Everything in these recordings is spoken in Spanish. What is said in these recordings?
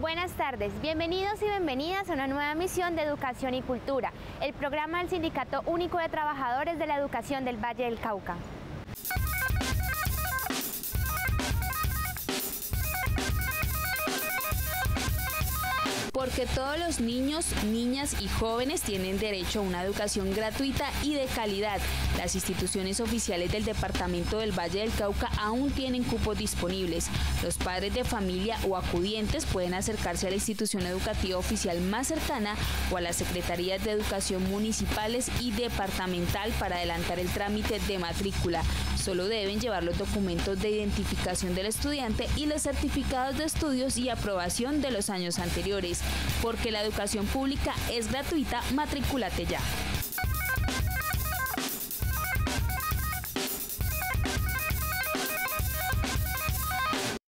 Buenas tardes, bienvenidos y bienvenidas a una nueva emisión de Educación y Cultura, el programa del Sindicato Único de Trabajadores de la Educación del Valle del Cauca. Porque todos los niños, niñas y jóvenes tienen derecho a una educación gratuita y de calidad. Las instituciones oficiales del departamento del Valle del Cauca aún tienen cupos disponibles. Los padres de familia o acudientes pueden acercarse a la institución educativa oficial más cercana o a las secretarías de educación municipales y departamental para adelantar el trámite de matrícula. Solo deben llevar los documentos de identificación del estudiante y los certificados de estudios y aprobación de los años anteriores. Porque la educación pública es gratuita, matricúlate ya.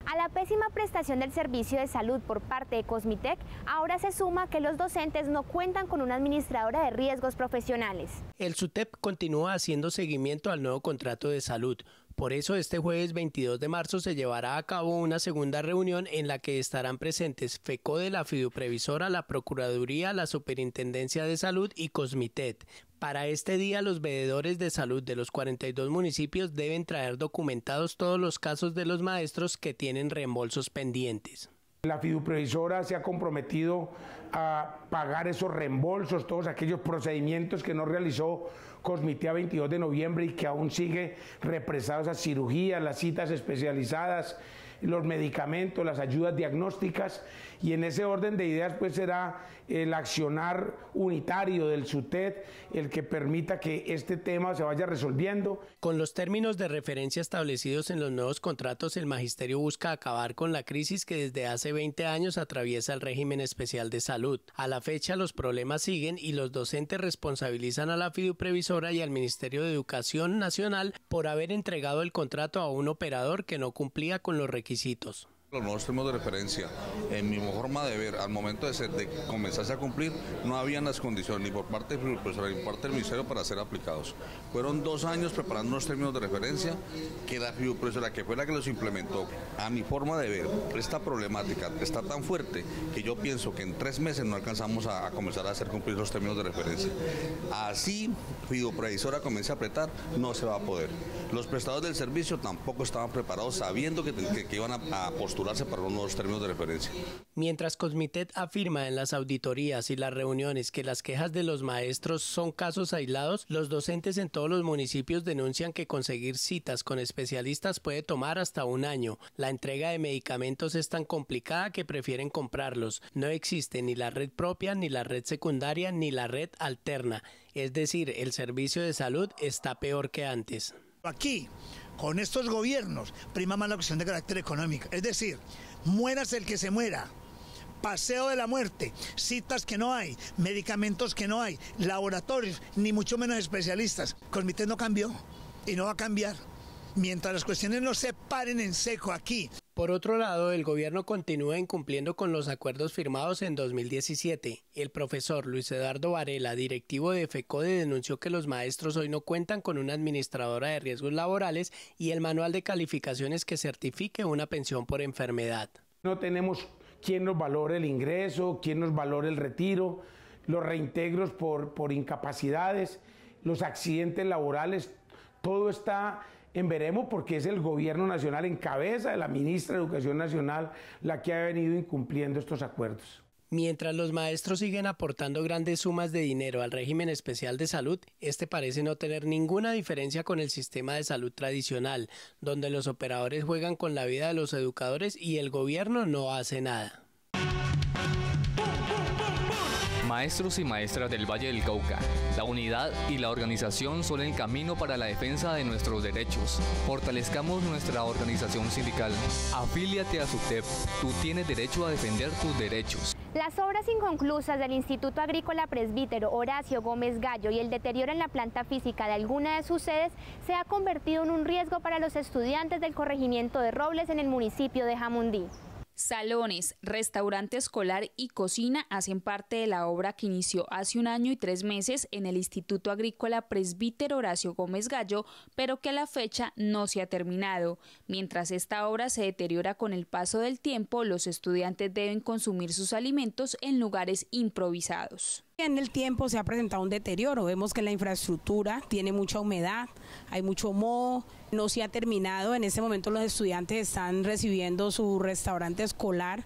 A la pésima prestación del servicio de salud por parte de Cosmitec, ahora se suma que los docentes no cuentan con una administradora de riesgos profesionales. El SUTEP continúa haciendo seguimiento al nuevo contrato de salud. Por eso este jueves 22 de marzo se llevará a cabo una segunda reunión en la que estarán presentes FECODE, la Fiduprevisora, la Procuraduría, la Superintendencia de Salud y Cosmitec. Para este día, los veedores de salud de los 42 municipios deben traer documentados todos los casos de los maestros que tienen reembolsos pendientes. La Fiduprevisora se ha comprometido a pagar esos reembolsos, todos aquellos procedimientos que no realizó Cosmitec a 22 de noviembre y que aún sigue represados a cirugías, las citas especializadas, los medicamentos, las ayudas diagnósticas, y en ese orden de ideas pues será el accionar unitario del SUTEP el que permita que este tema se vaya resolviendo. Con los términos de referencia establecidos en los nuevos contratos, el magisterio busca acabar con la crisis que desde hace 20 años atraviesa el régimen especial de salud. A la fecha los problemas siguen y los docentes responsabilizan a la Fiduprevisora y al Ministerio de Educación Nacional por haber entregado el contrato a un operador que no cumplía con los requisitos. Los nuevos términos de referencia, en mi forma de ver, al momento de comenzarse a cumplir, no habían las condiciones ni por parte del profesor ni por parte del ministerio para ser aplicados. Fueron 2 años preparando unos términos de referencia que la profesora, que fue la que los implementó. A mi forma de ver, esta problemática está tan fuerte que yo pienso que en 3 meses no alcanzamos a comenzar a hacer cumplir los términos de referencia. Así, Fiduprevisora comienza a apretar, no se va a poder. Los prestadores del servicio tampoco estaban preparados sabiendo que iban a postularse para los nuevos términos de referencia. Mientras Cosmitec afirma en las auditorías y las reuniones que las quejas de los maestros son casos aislados, los docentes en todos los municipios denuncian que conseguir citas con especialistas puede tomar hasta 1 año. La entrega de medicamentos es tan complicada que prefieren comprarlos. No existe ni la red propia, ni la red secundaria, ni la red alterna. Es decir, el servicio de salud está peor que antes. Aquí, con estos gobiernos, prima más la cuestión de carácter económico. Es decir, muérase el que se muera. Paseo de la muerte, citas que no hay, medicamentos que no hay, laboratorios, ni mucho menos especialistas. Cosmitec no cambió y no va a cambiar mientras las cuestiones no se paren en seco aquí. Por otro lado, el gobierno continúa incumpliendo con los acuerdos firmados en 2017. El profesor Luis Eduardo Varela, directivo de FECODE, denunció que los maestros hoy no cuentan con una administradora de riesgos laborales y el manual de calificaciones que certifique una pensión por enfermedad. No tenemos quien nos valore el ingreso, quien nos valore el retiro, los reintegros por incapacidades, los accidentes laborales, todo está en veremos porque es el gobierno nacional en cabeza de la ministra de Educación Nacional la que ha venido incumpliendo estos acuerdos. Mientras los maestros siguen aportando grandes sumas de dinero al régimen especial de salud, este parece no tener ninguna diferencia con el sistema de salud tradicional, donde los operadores juegan con la vida de los educadores y el gobierno no hace nada. Maestros y maestras del Valle del Cauca, la unidad y la organización son el camino para la defensa de nuestros derechos. Fortalezcamos nuestra organización sindical. Afíliate a SUTEP, tú tienes derecho a defender tus derechos. Las obras inconclusas del Instituto Agrícola Presbítero Horacio Gómez Gallo y el deterioro en la planta física de alguna de sus sedes se ha convertido en un riesgo para los estudiantes del corregimiento de Robles en el municipio de Jamundí. Salones, restaurante escolar y cocina hacen parte de la obra que inició hace 1 año y 3 meses en el Instituto Agrícola Presbítero Horacio Gómez Gallo, pero que a la fecha no se ha terminado. Mientras esta obra se deteriora con el paso del tiempo, los estudiantes deben consumir sus alimentos en lugares improvisados. En el tiempo se ha presentado un deterioro, vemos que la infraestructura tiene mucha humedad, hay mucho moho, no se ha terminado. En este momento los estudiantes están recibiendo su restaurante escolar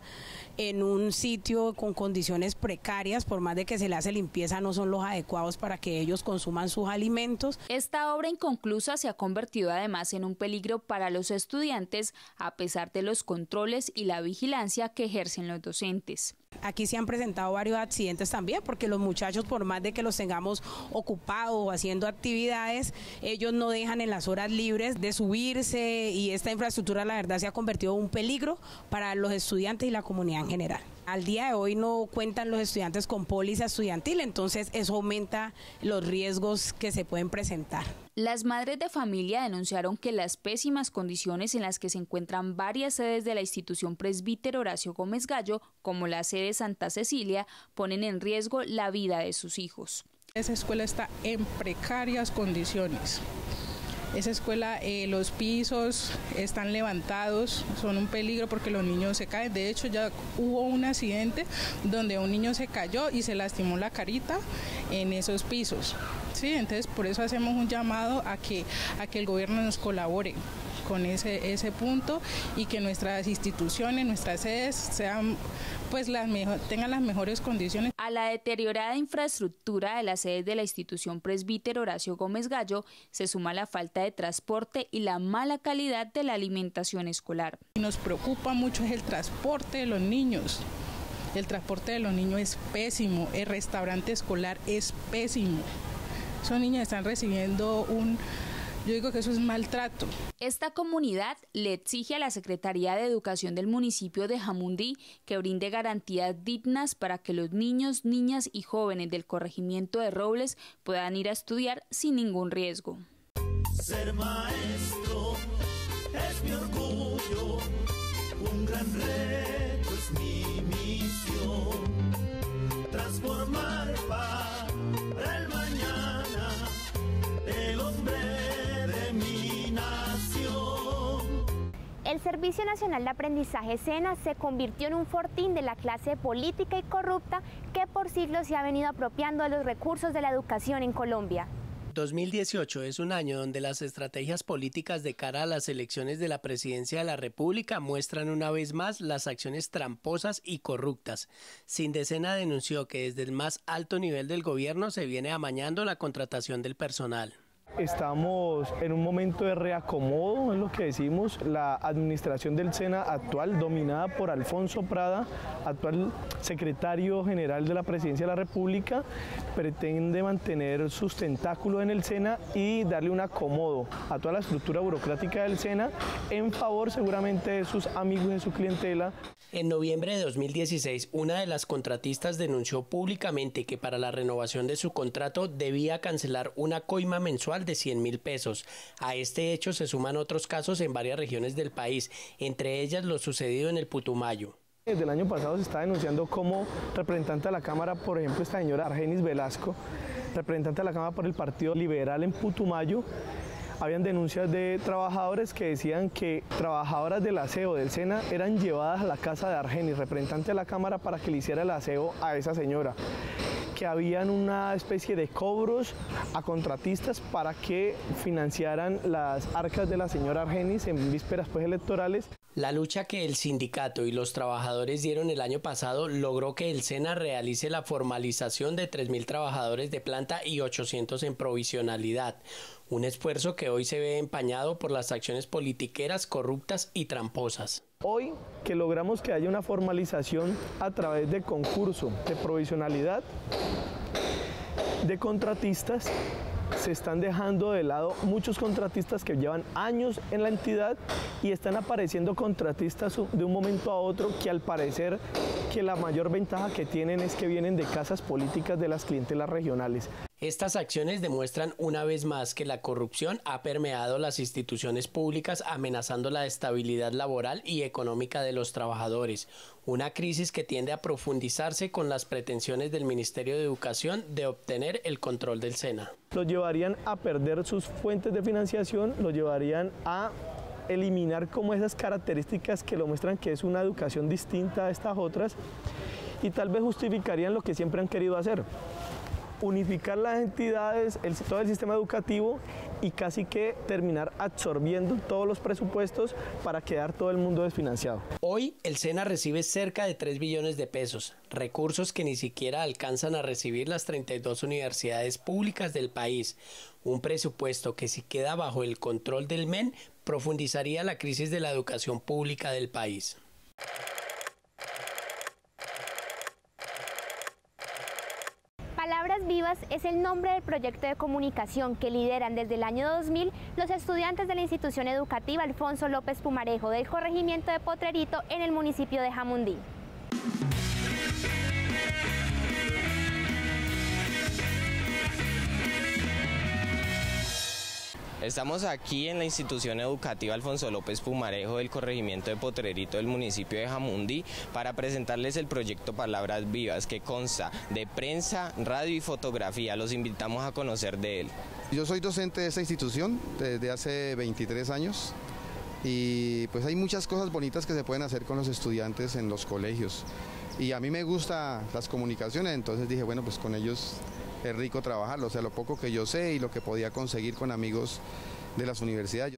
en un sitio con condiciones precarias, por más de que se le hace limpieza, no son los adecuados para que ellos consuman sus alimentos. Esta obra inconclusa se ha convertido además en un peligro para los estudiantes, a pesar de los controles y la vigilancia que ejercen los docentes. Aquí se han presentado varios accidentes también, porque los muchachos, por más de que los tengamos ocupados o haciendo actividades, ellos no dejan en las horas libres de subirse, y esta infraestructura la verdad se ha convertido en un peligro para los estudiantes y la comunidad en general. Al día de hoy no cuentan los estudiantes con póliza estudiantil, entonces eso aumenta los riesgos que se pueden presentar. Las madres de familia denunciaron que las pésimas condiciones en las que se encuentran varias sedes de la institución Presbítero Horacio Gómez Gallo, como la sede Santa Cecilia, ponen en riesgo la vida de sus hijos. Esa escuela está en precarias condiciones. Esa escuela, los pisos están levantados, son un peligro porque los niños se caen. De hecho, ya hubo un accidente donde un niño se cayó y se lastimó la carita en esos pisos. Sí, entonces por eso hacemos un llamado a que el gobierno nos colabore con ese punto, y que nuestras instituciones, nuestras sedes sean tengan las mejores condiciones. A la deteriorada infraestructura de las sedes de la institución Presbítero Horacio Gómez Gallo se suma la falta de transporte y la mala calidad de la alimentación escolar. Nos preocupa mucho es el transporte de los niños. El transporte de los niños es pésimo, el restaurante escolar es pésimo. Esos niños están recibiendo yo digo que eso es maltrato. Esta comunidad le exige a la Secretaría de Educación del municipio de Jamundí que brinde garantías dignas para que los niños, niñas y jóvenes del corregimiento de Robles puedan ir a estudiar sin ningún riesgo. Ser maestro es mi orgullo, un gran reto es mi misión, transformar para el mañana el hombre. El Servicio Nacional de Aprendizaje SENA se convirtió en un fortín de la clase política y corrupta que por siglos se ha venido apropiando de los recursos de la educación en Colombia. 2018 es un año donde las estrategias políticas de cara a las elecciones de la presidencia de la República muestran una vez más las acciones tramposas y corruptas. Sindesena denunció que desde el más alto nivel del gobierno se viene amañando la contratación del personal. Estamos en un momento de reacomodo, es lo que decimos. La administración del SENA actual, dominada por Alfonso Prada, actual secretario general de la Presidencia de la República, pretende mantener sus tentáculos en el SENA y darle un acomodo a toda la estructura burocrática del SENA en favor seguramente de sus amigos y de su clientela. En noviembre de 2016, una de las contratistas denunció públicamente que para la renovación de su contrato debía cancelar una coima mensual de 100.000 pesos. A este hecho se suman otros casos en varias regiones del país, entre ellas lo sucedido en el Putumayo. Desde el año pasado se está denunciando como representante de la Cámara, por ejemplo, esta señora Argenis Velasco, representante de la Cámara por el Partido Liberal en Putumayo. Habían denuncias de trabajadores que decían que trabajadoras del aseo del SENA eran llevadas a la casa de Argenis, representante de la Cámara, para que le hiciera el aseo a esa señora. Que habían una especie de cobros a contratistas para que financiaran las arcas de la señora Argenis en vísperas electorales. La lucha que el sindicato y los trabajadores dieron el año pasado logró que el SENA realice la formalización de 3.000 trabajadores de planta y 800 en provisionalidad. Un esfuerzo que hoy se ve empañado por las acciones politiqueras corruptas y tramposas. Hoy que logramos que haya una formalización a través de concurso, de provisionalidad, de contratistas, Se están dejando de lado muchos contratistas que llevan años en la entidad y están apareciendo contratistas de un momento a otro que al parecer que la mayor ventaja que tienen es que vienen de casas políticas de las clientelas regionales. Estas acciones demuestran una vez más que la corrupción ha permeado las instituciones públicas, amenazando la estabilidad laboral y económica de los trabajadores. Una crisis que tiende a profundizarse con las pretensiones del Ministerio de Educación de obtener el control del SENA. Los llevarían a perder sus fuentes de financiación, los llevarían a eliminar como esas características que lo muestran que es una educación distinta a estas otras y tal vez justificarían lo que siempre han querido hacer. Unificar las entidades, todo el sistema educativo y casi que terminar absorbiendo todos los presupuestos para quedar todo el mundo desfinanciado. Hoy el SENA recibe cerca de 3 billones de pesos, recursos que ni siquiera alcanzan a recibir las 32 universidades públicas del país. Un presupuesto que si queda bajo el control del MEN profundizaría la crisis de la educación pública del país. Palabras Vivas es el nombre del proyecto de comunicación que lideran desde el año 2000 los estudiantes de la institución educativa Alfonso López Pumarejo del corregimiento de Potrerito en el municipio de Jamundí. Estamos aquí en la institución educativa Alfonso López Pumarejo del corregimiento de Potrerito del municipio de Jamundí para presentarles el proyecto Palabras Vivas, que consta de prensa, radio y fotografía. Los invitamos a conocer de él. Yo soy docente de esta institución desde hace 23 años y pues hay muchas cosas bonitas que se pueden hacer con los estudiantes en los colegios. Y a mí me gustan las comunicaciones, entonces dije, bueno, pues con ellos es rico trabajarlo, o sea, lo poco que yo sé y lo que podía conseguir con amigos de las universidades.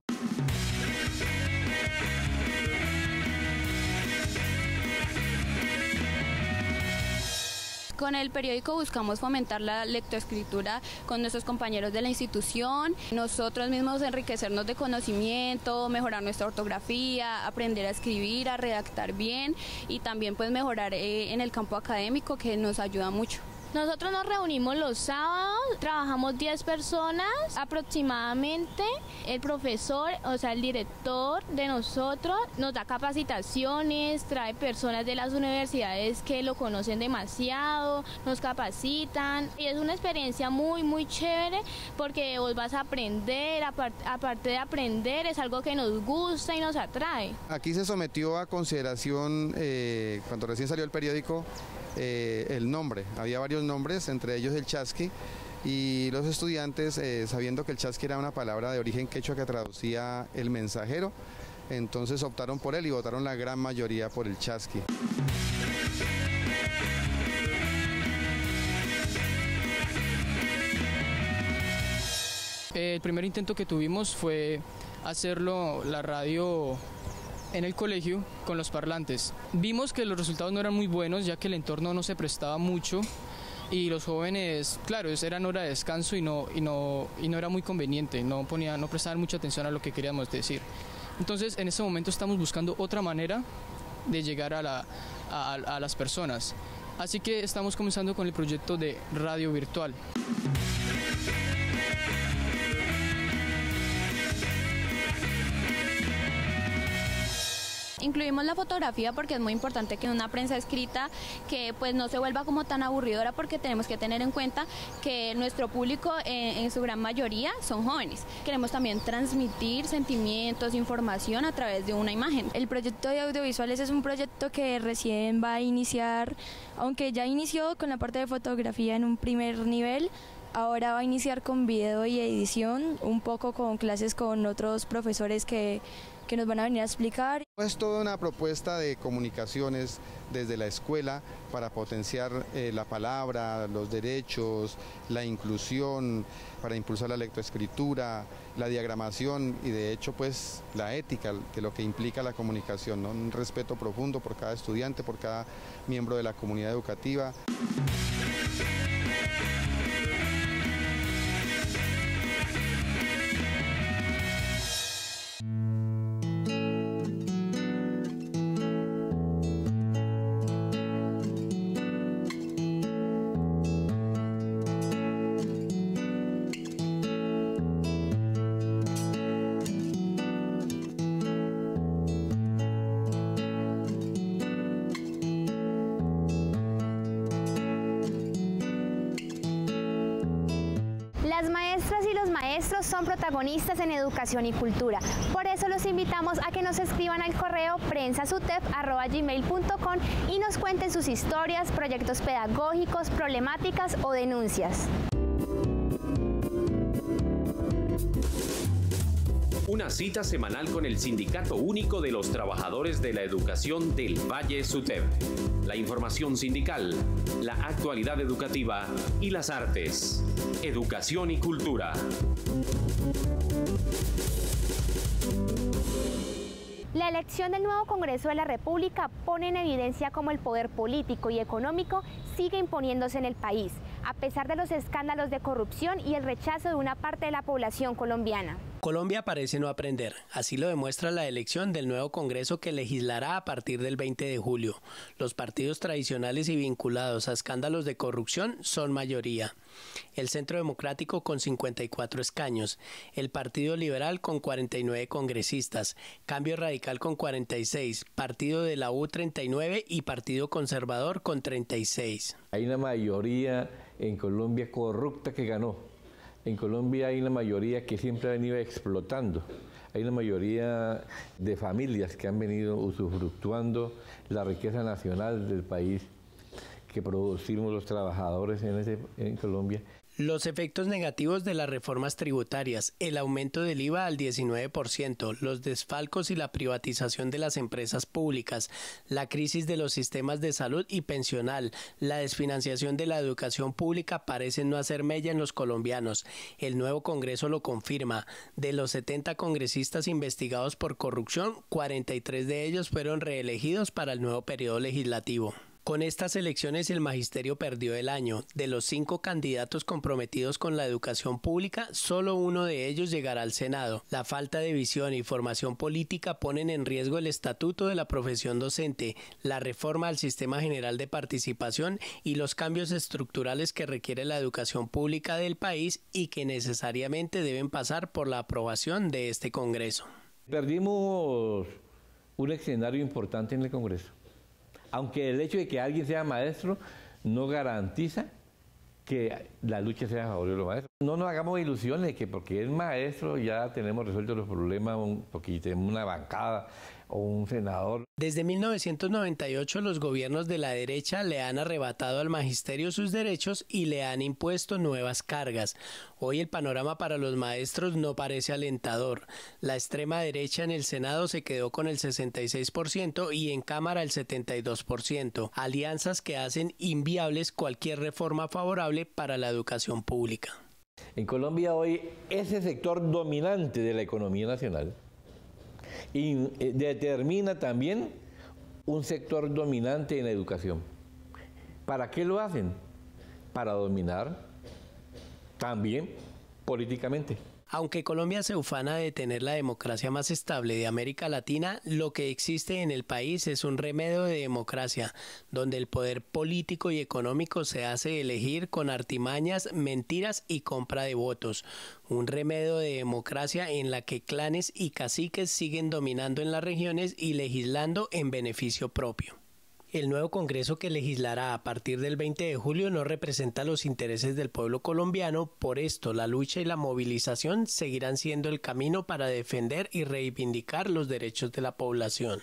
Con el periódico buscamos fomentar la lectoescritura con nuestros compañeros de la institución, nosotros mismos enriquecernos de conocimiento, mejorar nuestra ortografía, aprender a escribir, a redactar bien y también pues mejorar en el campo académico, que nos ayuda mucho. Nosotros nos reunimos los sábados, trabajamos 10 personas aproximadamente. El profesor, o sea el director de nosotros, nos da capacitaciones, trae personas de las universidades que lo conocen demasiado, nos capacitan y es una experiencia muy chévere porque vos vas a aprender, aparte de aprender es algo que nos gusta y nos atrae. Aquí se sometió a consideración, cuando recién salió el periódico, el nombre. Había varios nombres, entre ellos el chasqui, y los estudiantes, sabiendo que el chasqui era una palabra de origen quechua que traducía el mensajero, entonces optaron por él y votaron la gran mayoría por el chasqui. El primer intento que tuvimos fue hacerlo la radio en el colegio con los parlantes. Vimos que los resultados no eran muy buenos, ya que el entorno no se prestaba mucho y los jóvenes, claro, eran hora de descanso y no era muy conveniente, no prestaban mucha atención a lo que queríamos decir. Entonces, en este momento estamos buscando otra manera de llegar a las personas. Así que estamos comenzando con el proyecto de radio virtual. Incluimos la fotografía porque es muy importante que en una prensa escrita que pues no se vuelva como tan aburridora, porque tenemos que tener en cuenta que nuestro público en su gran mayoría son jóvenes. Queremos también transmitir sentimientos, información a través de una imagen. El proyecto de audiovisuales es un proyecto que recién va a iniciar, aunque ya inició con la parte de fotografía en un primer nivel. Ahora va a iniciar con video y edición, un poco con clases con otros profesores que nos van a venir a explicar. Es toda una propuesta de comunicaciones desde la escuela para potenciar la palabra, los derechos, la inclusión, para impulsar la lectoescritura, la diagramación y de hecho pues la ética de lo que implica la comunicación, ¿no? Un respeto profundo por cada estudiante, por cada miembro de la comunidad educativa. maestros son protagonistas en educación y cultura. Por eso los invitamos a que nos escriban al correo prensasutep@gmail.com y nos cuenten sus historias, proyectos pedagógicos, problemáticas o denuncias. Una cita semanal con el Sindicato Único de los Trabajadores de la Educación del Valle SUTEP. La información sindical, la actualidad educativa y las artes. Educación y cultura. La elección del nuevo Congreso de la República pone en evidencia cómo el poder político y económico sigue imponiéndose en el país, a pesar de los escándalos de corrupción y el rechazo de una parte de la población colombiana. Colombia parece no aprender, así lo demuestra la elección del nuevo Congreso que legislará a partir del 20 de julio. Los partidos tradicionales y vinculados a escándalos de corrupción son mayoría. El Centro Democrático con 54 escaños, el Partido Liberal con 49 congresistas, Cambio Radical con 46, Partido de la U 39 y Partido Conservador con 36. Hay una mayoría en Colombia corrupta que ganó. En Colombia hay una mayoría que siempre ha venido explotando. Hay una mayoría de familias que han venido usufructuando la riqueza nacional del país que producimos los trabajadores en Colombia. Los efectos negativos de las reformas tributarias, el aumento del IVA al 19%, los desfalcos y la privatización de las empresas públicas, la crisis de los sistemas de salud y pensional, la desfinanciación de la educación pública parecen no hacer mella en los colombianos. El nuevo Congreso lo confirma. De los 70 congresistas investigados por corrupción, 43 de ellos fueron reelegidos para el nuevo periodo legislativo. Con estas elecciones el magisterio perdió el año. De los 5 candidatos comprometidos con la educación pública, solo uno de ellos llegará al Senado. La falta de visión y formación política ponen en riesgo el estatuto de la profesión docente, la reforma al sistema general de participación y los cambios estructurales que requiere la educación pública del país y que necesariamente deben pasar por la aprobación de este Congreso. Perdimos un escenario importante en el Congreso. Aunque el hecho de que alguien sea maestro no garantiza que la lucha sea a favor de los maestros. No nos hagamos ilusiones de que porque es maestro ya tenemos resueltos los problemas, porque tenemos una bancada o un senador. Desde 1998 los gobiernos de la derecha le han arrebatado al magisterio sus derechos y le han impuesto nuevas cargas. Hoy el panorama para los maestros no parece alentador. La extrema derecha en el Senado se quedó con el 66% y en Cámara el 72%. Alianzas que hacen inviables cualquier reforma favorable para la educación pública. En Colombia hoy ese sector dominante de la economía nacional y determina también un sector dominante en la educación. ¿Para qué lo hacen? Para dominar también políticamente. Aunque Colombia se ufana de tener la democracia más estable de América Latina, lo que existe en el país es un remedio de democracia, donde el poder político y económico se hace elegir con artimañas, mentiras y compra de votos. Un remedio de democracia en la que clanes y caciques siguen dominando en las regiones y legislando en beneficio propio. El nuevo Congreso que legislará a partir del 20 de julio no representa los intereses del pueblo colombiano, por esto la lucha y la movilización seguirán siendo el camino para defender y reivindicar los derechos de la población.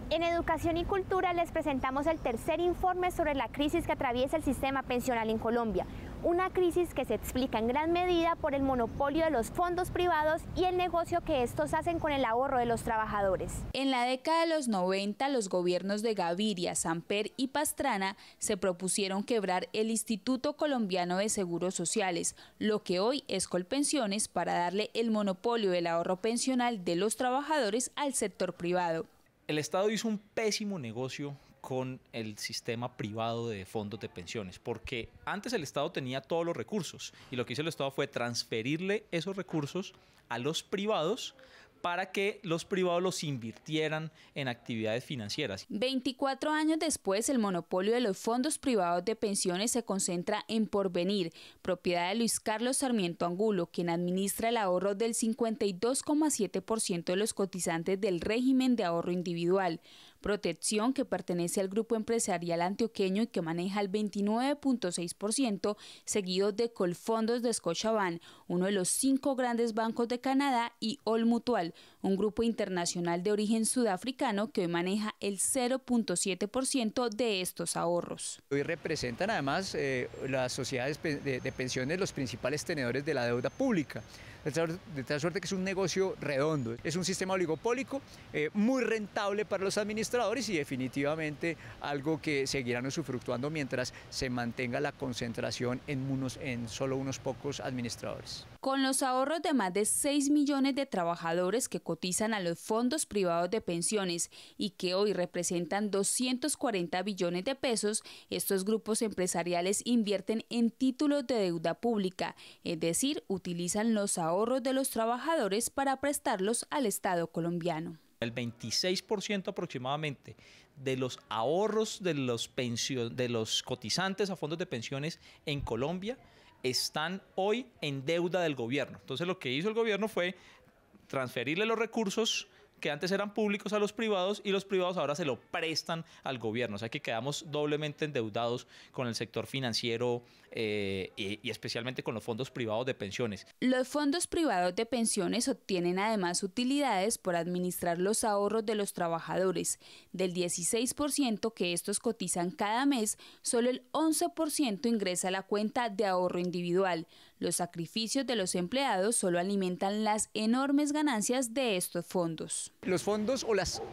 En Educación y Cultura les presentamos el tercer informe sobre la crisis que atraviesa el sistema pensional en Colombia. Una crisis que se explica en gran medida por el monopolio de los fondos privados y el negocio que estos hacen con el ahorro de los trabajadores. En la década de los 90, los gobiernos de Gaviria, Samper y Pastrana se propusieron quebrar el Instituto Colombiano de Seguros Sociales, lo que hoy es Colpensiones, para darle el monopolio del ahorro pensional de los trabajadores al sector privado. El Estado hizo un pésimo negocio con el sistema privado de fondos de pensiones, porque antes el Estado tenía todos los recursos y lo que hizo el Estado fue transferirle esos recursos a los privados para que los privados los invirtieran en actividades financieras. 24 años después, el monopolio de los fondos privados de pensiones se concentra en Porvenir, propiedad de Luis Carlos Sarmiento Angulo, quien administra el ahorro del 52,7% de los cotizantes del régimen de ahorro individual. Protección, que pertenece al grupo empresarial antioqueño y que maneja el 29,6%, seguido de Colfondos de Scotiabank, uno de los 5 grandes bancos de Canadá, y All Mutual, un grupo internacional de origen sudafricano que hoy maneja el 0,7% de estos ahorros. Hoy representan además las sociedades de pensiones los principales tenedores de la deuda pública. De tal suerte que es un negocio redondo, es un sistema oligopólico muy rentable para los administradores y definitivamente algo que seguirán usufructuando mientras se mantenga la concentración en solo unos pocos administradores. Con los ahorros de más de 6 millones de trabajadores que cotizan a los fondos privados de pensiones y que hoy representan 240 billones de pesos, estos grupos empresariales invierten en títulos de deuda pública, es decir, utilizan los ahorros de los trabajadores para prestarlos al Estado colombiano. El 26% aproximadamente de los ahorros de los cotizantes a fondos de pensiones en Colombia están hoy en deuda del gobierno. Entonces lo que hizo el gobierno fue transferirle los recursos que antes eran públicos a los privados y los privados ahora se lo prestan al gobierno. O sea que quedamos doblemente endeudados con el sector financiero y especialmente con los fondos privados de pensiones. Los fondos privados de pensiones obtienen además utilidades por administrar los ahorros de los trabajadores. Del 16% que estos cotizan cada mes, solo el 11% ingresa a la cuenta de ahorro individual. Los sacrificios de los empleados solo alimentan las enormes ganancias de estos fondos. Los fondos o las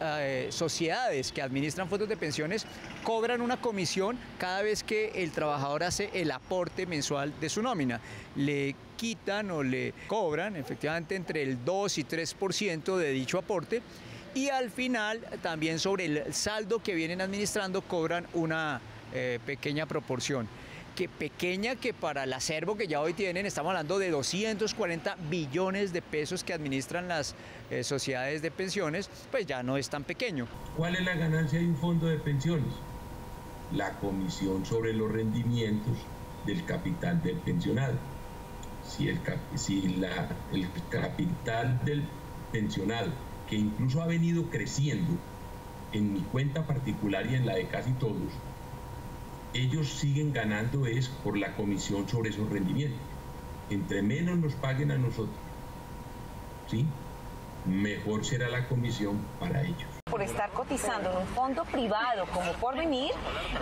sociedades que administran fondos de pensiones cobran una comisión cada vez que el trabajador hace el aporte mensual de su nómina. Le quitan o le cobran efectivamente entre el 2 y 3% de dicho aporte y al final también sobre el saldo que vienen administrando cobran una pequeña proporción. Que pequeña que para el acervo que ya hoy tienen, estamos hablando de 240 billones de pesos que administran las sociedades de pensiones, pues ya no es tan pequeño. ¿Cuál es la ganancia de un fondo de pensiones? La comisión sobre los rendimientos del capital del pensionado. Si el capital del pensionado, que incluso ha venido creciendo en mi cuenta particular y en la de casi todos, ellos siguen ganando es por la comisión sobre esos rendimientos. Entre menos nos paguen a nosotros, ¿sí?, mejor será la comisión para ellos. Por estar cotizando en un fondo privado como Porvenir,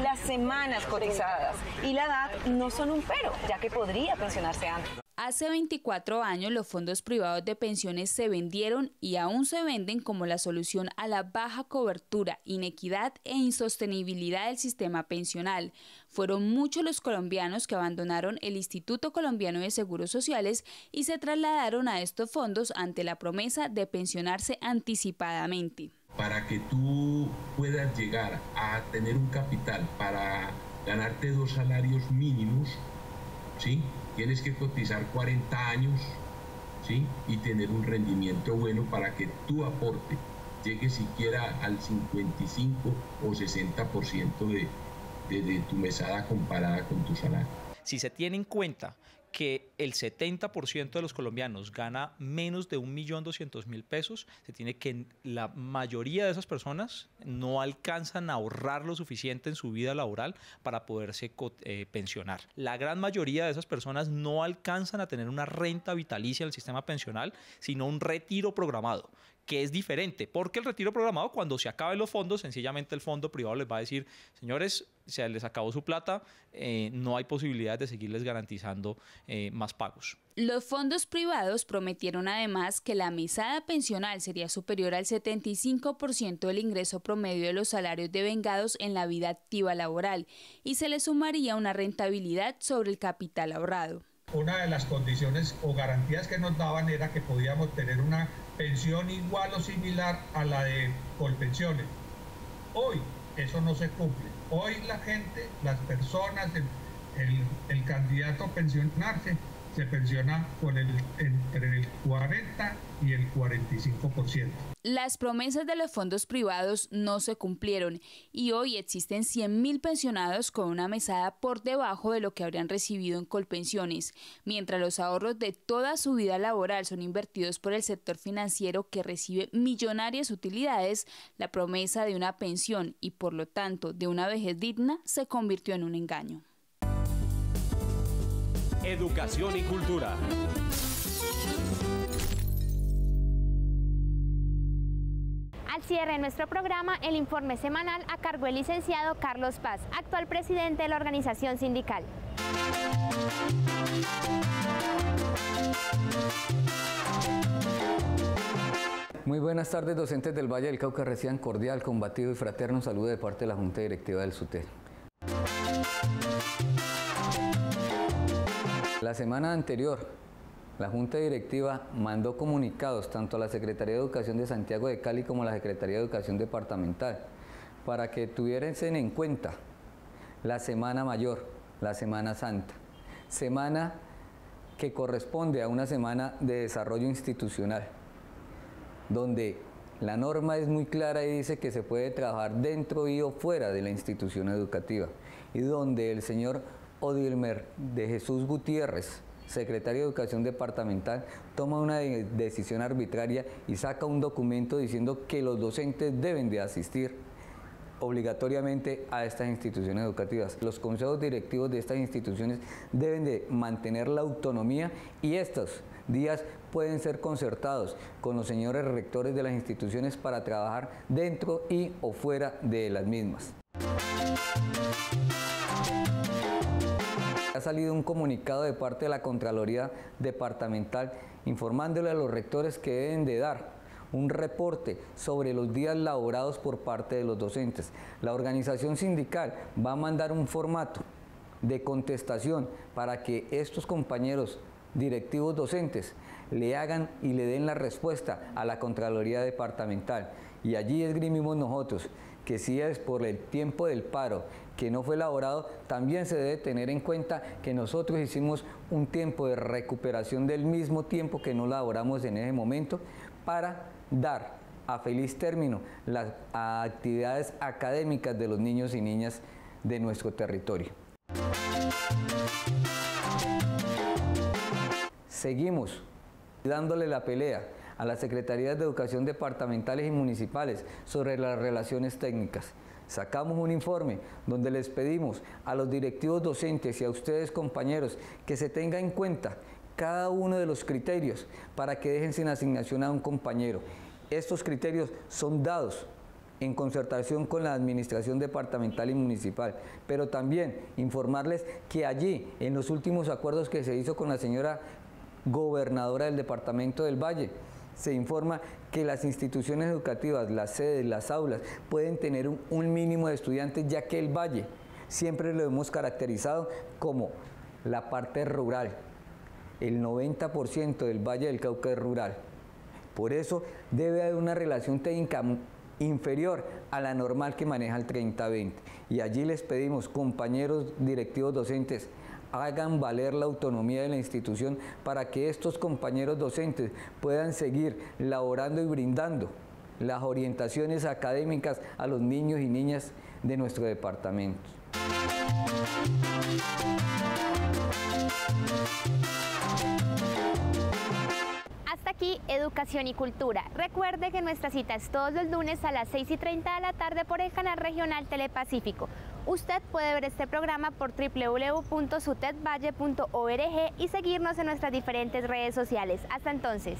las semanas cotizadas y la edad no son un pero, ya que podría pensionarse antes. Hace 24 años los fondos privados de pensiones se vendieron y aún se venden como la solución a la baja cobertura, inequidad e insostenibilidad del sistema pensional. Fueron muchos los colombianos que abandonaron el Instituto Colombiano de Seguros Sociales y se trasladaron a estos fondos ante la promesa de pensionarse anticipadamente. Para que tú puedas llegar a tener un capital para ganarte 2 salarios mínimos, ¿sí?, tienes que cotizar 40 años, ¿sí?, y tener un rendimiento bueno para que tu aporte llegue siquiera al 55 o 60% de tu mesada comparada con tu salario. Si se tiene en cuenta que el 70% de los colombianos gana menos de 1.200.000 pesos, se tiene que la mayoría de esas personas no alcanzan a ahorrar lo suficiente en su vida laboral para poderse pensionar. La gran mayoría de esas personas no alcanzan a tener una renta vitalicia en el sistema pensional, sino un retiro programado, que es diferente, porque el retiro programado, cuando se acaben los fondos, sencillamente el fondo privado les va a decir: señores, se les acabó su plata, no hay posibilidad de seguirles garantizando más pagos. Los fondos privados prometieron además que la mesada pensional sería superior al 75% del ingreso promedio de los salarios devengados en la vida activa laboral y se le sumaría una rentabilidad sobre el capital ahorrado. Una de las condiciones o garantías que nos daban era que podíamos tener una pensión igual o similar a la de Colpensiones. Hoy eso no se cumple. Hoy la gente, las personas, el candidato a pensionarse se pensiona con entre el 40 y el 45%. Las promesas de los fondos privados no se cumplieron y hoy existen 100.000 pensionados con una mesada por debajo de lo que habrían recibido en Colpensiones, mientras los ahorros de toda su vida laboral son invertidos por el sector financiero que recibe millonarias utilidades. La promesa de una pensión y por lo tanto de una vejez digna se convirtió en un engaño. Educación y cultura. Al cierre de nuestro programa, el informe semanal a cargo del licenciado Carlos Paz, actual presidente de la organización sindical. Muy buenas tardes, docentes del Valle del Cauca. Reciban cordial, combativo y fraterno saludo de parte de la Junta Directiva del SUTEP. La semana anterior, la Junta Directiva mandó comunicados tanto a la Secretaría de Educación de Santiago de Cali como a la Secretaría de Educación Departamental para que tuviesen en cuenta la Semana Mayor, la Semana Santa, semana que corresponde a una semana de desarrollo institucional, donde la norma es muy clara y dice que se puede trabajar dentro y o fuera de la institución educativa, y donde el señor Odilmer de Jesús Gutiérrez, secretario de Educación Departamental, toma una decisión arbitraria y saca un documento diciendo que los docentes deben de asistir obligatoriamente a estas instituciones educativas. Los consejos directivos de estas instituciones deben de mantener la autonomía y estos días pueden ser concertados con los señores rectores de las instituciones para trabajar dentro y o fuera de las mismas. Ha salido un comunicado de parte de la Contraloría Departamental informándole a los rectores que deben de dar un reporte sobre los días laborados por parte de los docentes. La organización sindical va a mandar un formato de contestación para que estos compañeros directivos docentes le hagan y le den la respuesta a la Contraloría Departamental. Y allí esgrimimos nosotros que si es por el tiempo del paro que no fue elaborado, también se debe tener en cuenta que nosotros hicimos un tiempo de recuperación del mismo tiempo que no elaboramos en ese momento para dar a feliz término las actividades académicas de los niños y niñas de nuestro territorio. Seguimos dándole la pelea a las Secretarías de Educación departamentales y municipales sobre las relaciones técnicas. Sacamos un informe donde les pedimos a los directivos docentes y a ustedes compañeros que se tenga en cuenta cada uno de los criterios para que dejen sin asignación a un compañero. Estos criterios son dados en concertación con la administración departamental y municipal, pero también informarles que allí, en los últimos acuerdos que se hizo con la señora gobernadora del departamento del Valle, se informa que las instituciones educativas, las sedes, las aulas, pueden tener un mínimo de estudiantes, ya que el Valle siempre lo hemos caracterizado como la parte rural. El 90% del Valle del Cauca es rural. Por eso debe haber una relación técnica inferior a la normal que maneja el 30-20. Y allí les pedimos, compañeros directivos docentes, hagan valer la autonomía de la institución para que estos compañeros docentes puedan seguir laborando y brindando las orientaciones académicas a los niños y niñas de nuestro departamento. Hasta aquí Educación y Cultura. Recuerde que nuestra cita es todos los lunes a las 6:30 de la tarde por el canal regional Telepacífico. Usted puede ver este programa por www.sutepvalle.org y seguirnos en nuestras diferentes redes sociales. Hasta entonces.